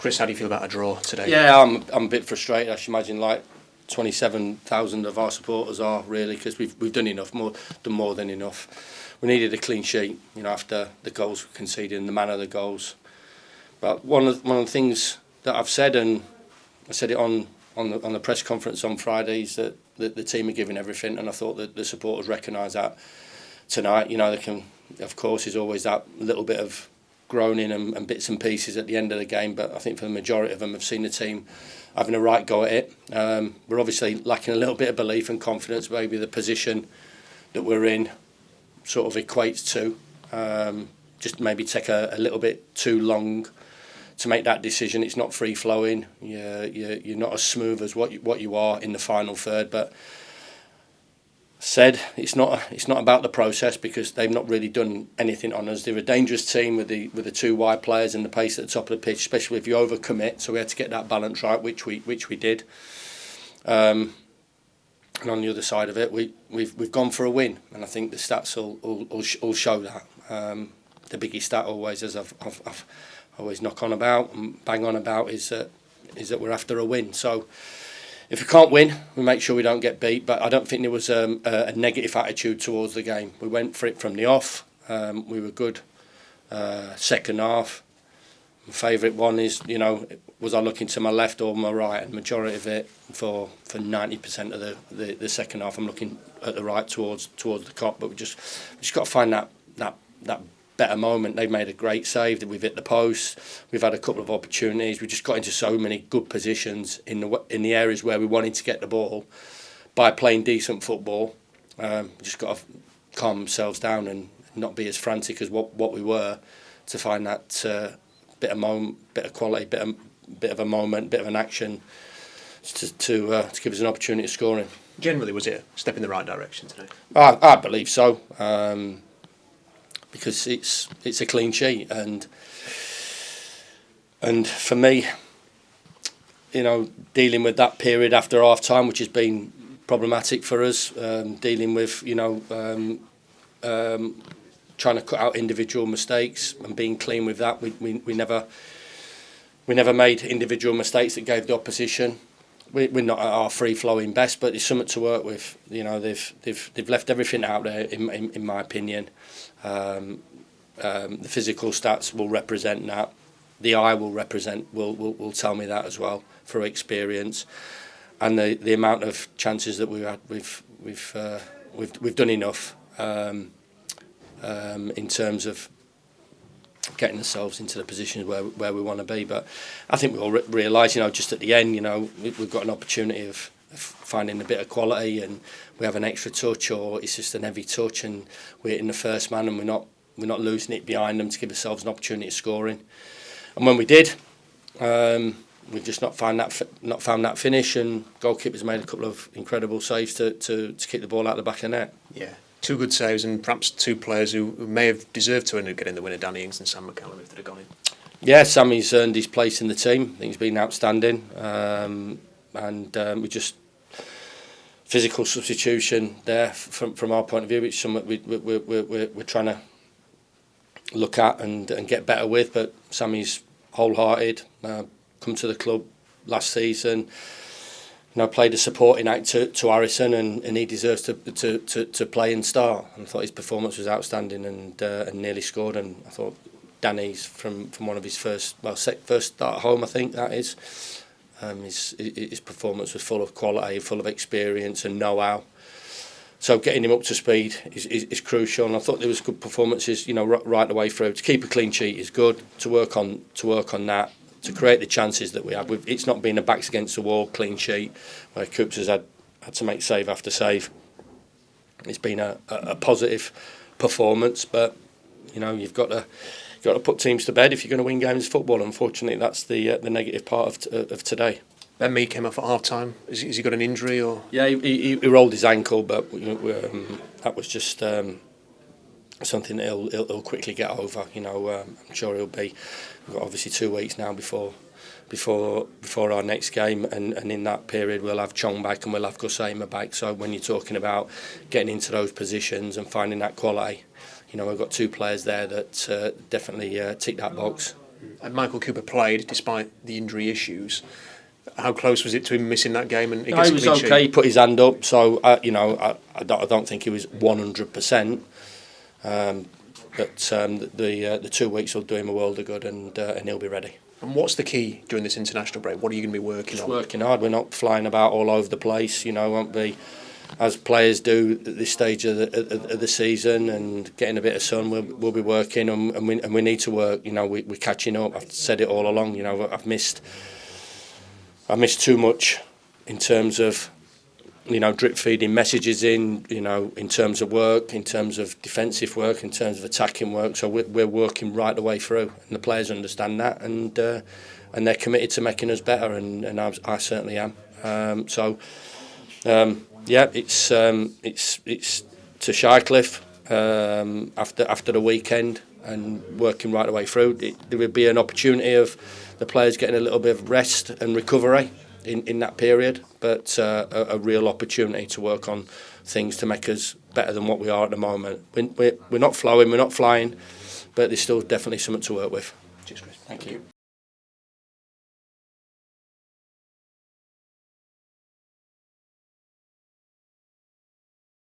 Chris, how do you feel about a draw today? Yeah, I'm a bit frustrated. I should imagine like 27,000 of our supporters are really, because we've done more than enough. We needed a clean sheet, after the goals we conceded and the manner of the goals. But one of the things that I've said, and I said it on the press conference on Friday, is that the team are giving everything, and I thought that the supporters recognise that tonight. They can, of course, there's always that little bit of groaning and bits and pieces at the end of the game, but I think for the majority of them have seen the team having a right go at it. We're obviously lacking a little bit of belief and confidence. Maybe the position that we're in sort of equates to just maybe take a little bit too long to make that decision. It's not free flowing. You're not as smooth as what you are in the final third. But said it's not about the process, because they've not really done anything on us. They're a dangerous team with the two wide players and the pace at the top of the pitch, especially if you overcommit. So we had to get that balance right, which we did. And on the other side of it, we've gone for a win, and I think the stats will show that. The biggest stat always, as I've always knock on about and bang on about, is that we're after a win. So if we can't win, we make sure we don't get beat. But I don't think there was a negative attitude towards the game. We went for it from the off. We were good second half. My favourite one is, was I looking to my left or my right? And the majority of it, for 90% of the second half, I'm looking at the right towards the Kop. But we just got to find that better moment. They've made a great save. We've hit the post. We've had a couple of opportunities. We just got into so many good positions in the areas where we wanted to get the ball by playing decent football. We just got to calm ourselves down and not be as frantic as what we were, to find that bit of quality, bit of a moment, bit of an action to give us an opportunity of scoring. Generally, was it a step in the right direction today? I believe so. Because it's a clean sheet, and for me, dealing with that period after half time, which has been problematic for us, dealing with trying to cut out individual mistakes and being clean with that. We never made individual mistakes that gave the opposition. We're not at our free flowing best, but it's something to work with. They've left everything out there, in my opinion. The physical stats will represent that. The eye will tell me that as well, through experience, and the amount of chances that we've had. We've done enough in terms of getting ourselves into the positions where we want to be. But I think we all realise, just at the end, we've got an opportunity of finding a bit of quality, and we have an extra touch, or it's just an heavy touch, and we're in the first man, and we're not losing it behind them to give ourselves an opportunity of scoring. And when we did, we've just not found that finish, and goalkeepers made a couple of incredible saves to keep the ball out the back of the net. Yeah, two good saves, and perhaps two players who may have deserved to end up getting the winner, Danny Ings and Sam McCallum, if they'd have gone in. Yeah, Sammy's earned his place in the team. I think he's been outstanding, and we just physical substitution there from our point of view. It's something we're trying to look at and get better with. But Sammy's wholehearted. Come to the club last season. Played a supporting act to Harrison, and he deserves to play and start. And I thought his performance was outstanding, and nearly scored. And I thought Danny's from one of his first start at home, I think that is. His performance was full of quality, full of experience and know-how. So getting him up to speed is crucial. And I thought there was good performances, right the way through. To keep a clean sheet is good. To work on that, to create the chances that we have. It's not been a backs against the wall clean sheet where Coops has had to make save after save. It's been a positive performance, but you've got to put teams to bed if you're going to win games of football. Unfortunately, that's the negative part of today. Ben Mee came off at half time. Has he got an injury or? Yeah, he rolled his ankle, but that was just something that he'll quickly get over. I'm sure he'll be. We've got obviously 2 weeks now before our next game, and in that period we'll have Chong back and we'll have Gussaima back. So when you're talking about getting into those positions and finding that quality, we've got two players there that definitely tick that box. And Michael Cooper played despite the injury issues. How close was it to him missing that game? And No, he was okay. He put his hand up, so I don't think he was 100%. But the 2 weeks will do him a world of good, and he'll be ready. And what's the key during this international break? What are you going to be working on? Working hard. We're not flying about all over the place. Won't be as players do at this stage of the season, and getting a bit of sun. We'll be working, and we need to work. We're catching up. I've said it all along. I've missed too much in terms of drip feeding messages in terms of work, in terms of defensive work, in terms of attacking work. So we're working right the way through, and the players understand that, and they're committed to making us better, and I certainly am. It's to Shirecliffe after the weekend, and working right the way through. There would be an opportunity of the players getting a little bit of rest and recovery in that period, but a real opportunity to work on things to make us better than what we are at the moment. We're not flowing, we're not flying, but there's still definitely something to work with. Cheers, Chris. Thank you.